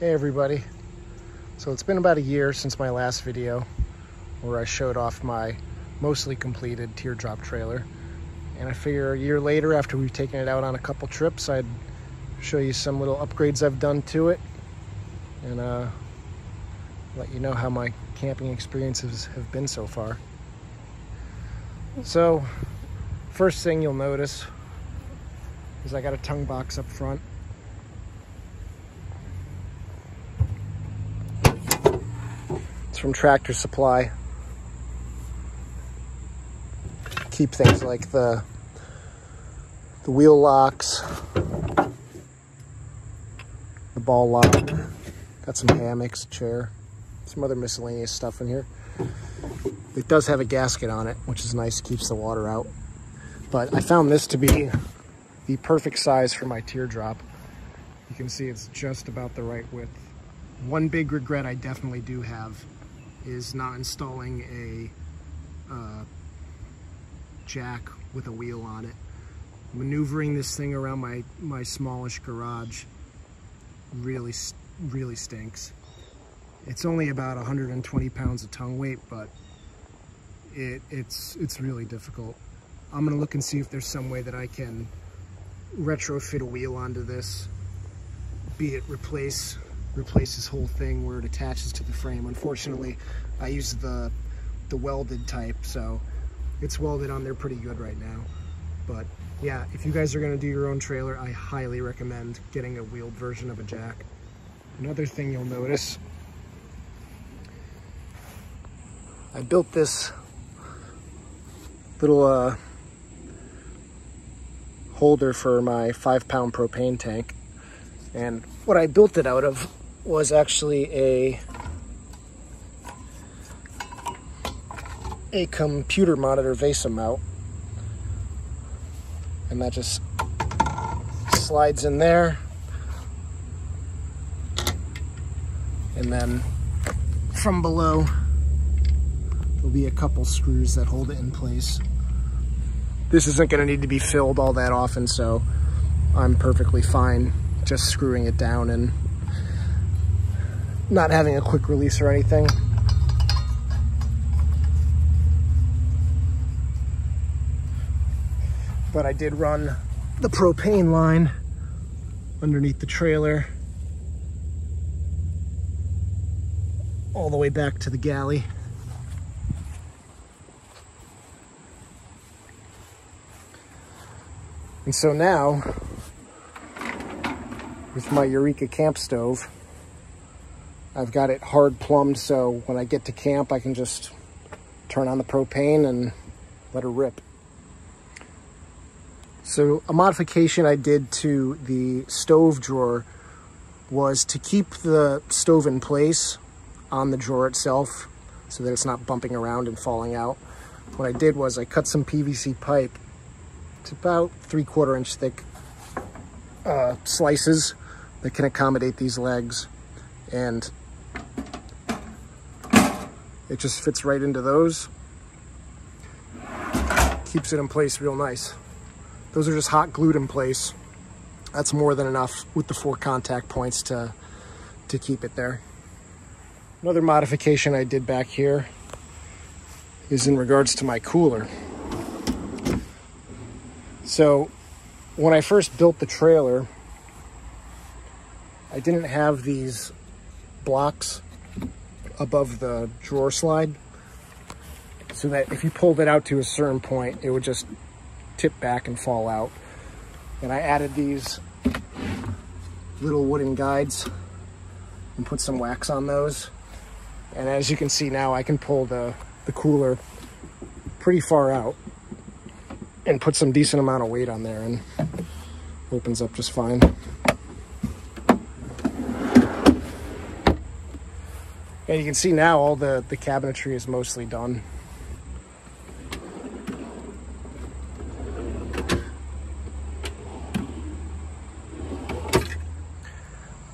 Hey everybody. So it's been about a year since my last video where I showed off my mostly completed Teardrop trailer. And I figure a year later, after we've taken it out on a couple trips, I'd show you some little upgrades I've done to it and let you know how my camping experiences have been so far. So first thing you'll notice is I got a tongue box up front. From Tractor Supply. Keep things like the wheel locks, the ball lock, got some hammocks, chair, some other miscellaneous stuff in here. It does have a gasket on it, which is nice, keeps the water out. But I found this to be the perfect size for my Teardrop. You can see it's just about the right width. One big regret I definitely do have is not installing a jack with a wheel on it. Maneuvering this thing around my smallish garage really stinks. It's only about 120 pounds of tongue weight, but it's really difficult. I'm gonna look and see if there's some way that I can retrofit a wheel onto this, be it replace this whole thing where it attaches to the frame. Unfortunately, I use the welded type, so it's welded on there pretty good right now. But yeah, if you guys are gonna do your own trailer, I highly recommend getting a wheeled version of a jack. Another thing you'll notice, I built this little holder for my 5-pound propane tank. And what I built it out of was actually a computer monitor VESA mount. And that just slides in there. And then from below, there'll be a couple screws that hold it in place. This isn't gonna need to be filled all that often, so I'm perfectly fine just screwing it down and not having a quick release or anything. But I did run the propane line underneath the trailer all the way back to the galley. And so now, with my Eureka camp stove, I've got it hard plumbed, so when I get to camp, I can just turn on the propane and let her rip. So a modification I did to the stove drawer was to keep the stove in place on the drawer itself so that it's not bumping around and falling out. What I did was I cut some PVC pipe. It's about 3/4 inch thick slices that can accommodate these legs, and it just fits right into those. Keeps it in place real nice. Those are just hot glued in place. That's more than enough with the 4 contact points to keep it there. Another modification I did back here is in regards to my cooler. So when I first built the trailer, I didn't have these blocks above the drawer slide, so that if you pulled it out to a certain point, it would just tip back and fall out. And I added these little wooden guides and put some wax on those. And as you can see now, I can pull the cooler pretty far out and put some decent amount of weight on there, and opens up just fine. And you can see now all the cabinetry is mostly done.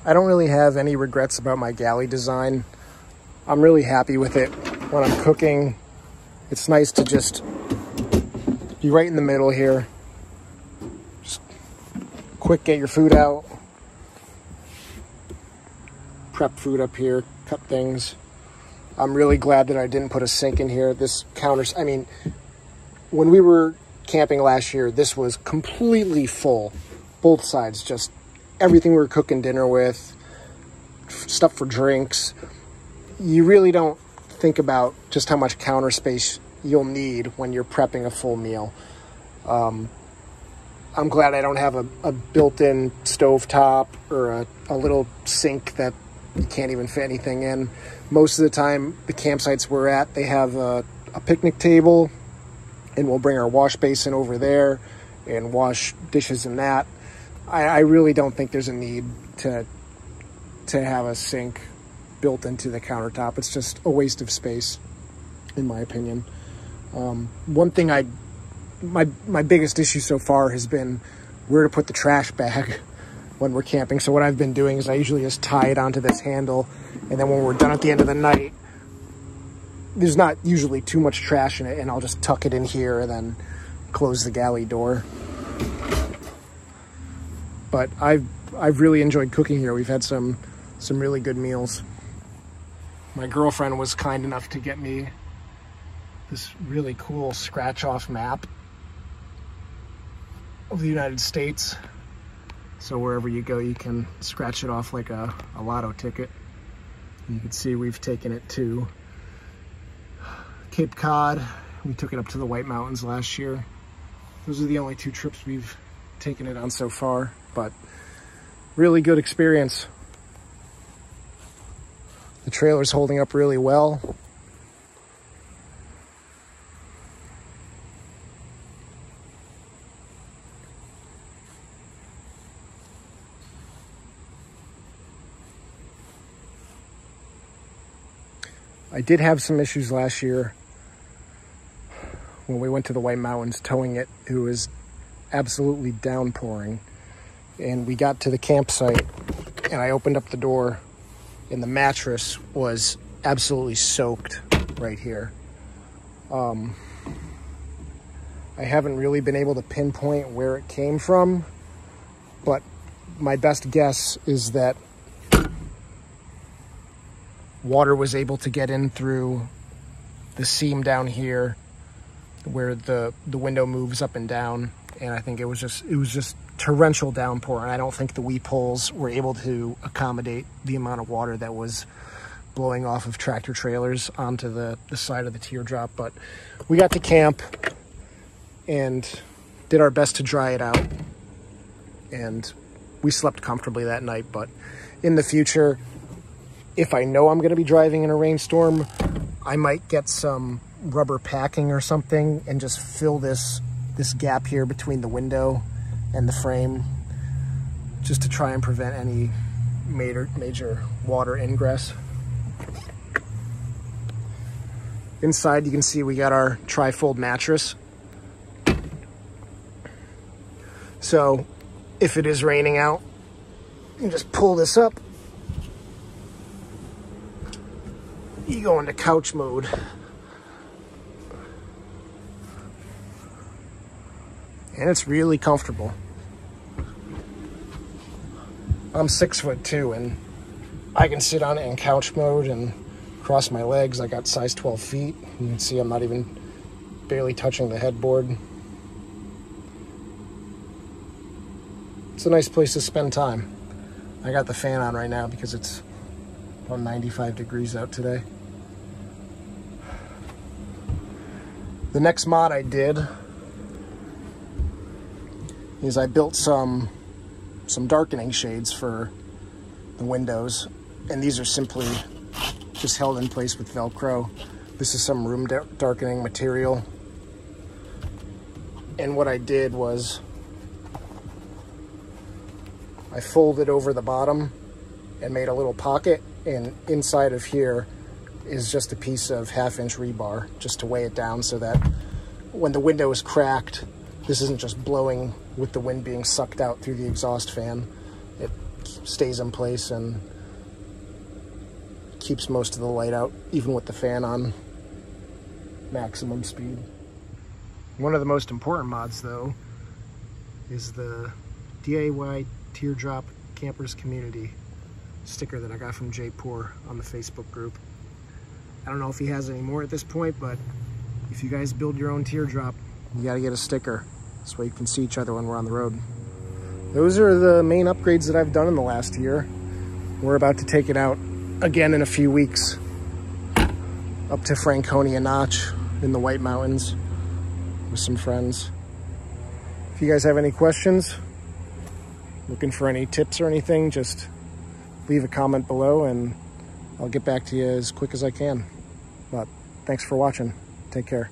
I don't really have any regrets about my galley design. I'm really happy with it. When I'm cooking, it's nice to just be right in the middle here. Just quick, get your food out. prep food up here, cut things. I'm really glad that I didn't put a sink in here. This I mean, when we were camping last year, this was completely full. Both sides, just everything we were cooking dinner with, stuff for drinks. You really don't think about just how much counter space you'll need when you're prepping a full meal. I'm glad I don't have a built-in stovetop or a little sink that you can't even fit anything in. Most of the time, the campsites we're at, they have a picnic table, and we'll bring our wash basin over there and wash dishes in that. I really don't think there's a need to have a sink built into the countertop. It's just a waste of space, in my opinion. One thing my biggest issue so far has been where to put the trash bag when we're camping. So what I've been doing is I usually just tie it onto this handle, and then when we're done at the end of the night, there's not usually too much trash in it, and I'll just tuck it in here and then close the galley door. But I've really enjoyed cooking here. We've had some really good meals. My girlfriend was kind enough to get me this really cool scratch-off map of the United States. So wherever you go, you can scratch it off like a lotto ticket. And you can see we've taken it to Cape Cod. We took it up to the White Mountains last year. Those are the only 2 trips we've taken it on so far, but really good experience. The trailer's holding up really well. I did have some issues last year when we went to the White Mountains towing it. It was absolutely downpouring, and we got to the campsite and I opened up the door and the mattress was absolutely soaked right here. I haven't really been able to pinpoint where it came from, but my best guess is that water was able to get in through the seam down here where the window moves up and down, and I think it was just torrential downpour, and I don't think the weep holes were able to accommodate the amount of water that was blowing off of tractor trailers onto the side of the Teardrop. But we got to camp and did our best to dry it out, and we slept comfortably that night. But in the future, if I know I'm going to be driving in a rainstorm, I might get some rubber packing or something and just fill this gap here between the window and the frame, just to try and prevent any major water ingress. Inside, you can see we got our tri-fold mattress. So if it is raining out, you can just pull this up. You go into couch mode. And it's really comfortable. I'm 6'2", and I can sit on it in couch mode and cross my legs. I got size 12 feet. You can see I'm not even barely touching the headboard. It's a nice place to spend time. I got the fan on right now because it's about 95 degrees out today. The next mod I did is I built some darkening shades for the windows, and these are simply just held in place with Velcro. This is some room darkening material, and what I did was I folded over the bottom and made a little pocket, and inside of here is just a piece of 1/2-inch rebar just to weigh it down, so that when the window is cracked, this isn't just blowing with the wind being sucked out through the exhaust fan. It stays in place and keeps most of the light out, even with the fan on maximum speed. One of the most important mods, though, is the DIY Teardrop Campers community. sticker that I got from Jaipur on the Facebook group. I don't know if he has any more at this point, but if you guys build your own teardrop, you gotta get a sticker. This way you can see each other when we're on the road. Those are the main upgrades that I've done in the last year. We're about to take it out again in a few weeks, up to Franconia Notch in the White Mountains with some friends. If you guys have any questions, looking for any tips or anything, just leave a comment below and I'll get back to you as quick as I can. But thanks for watching. Take care.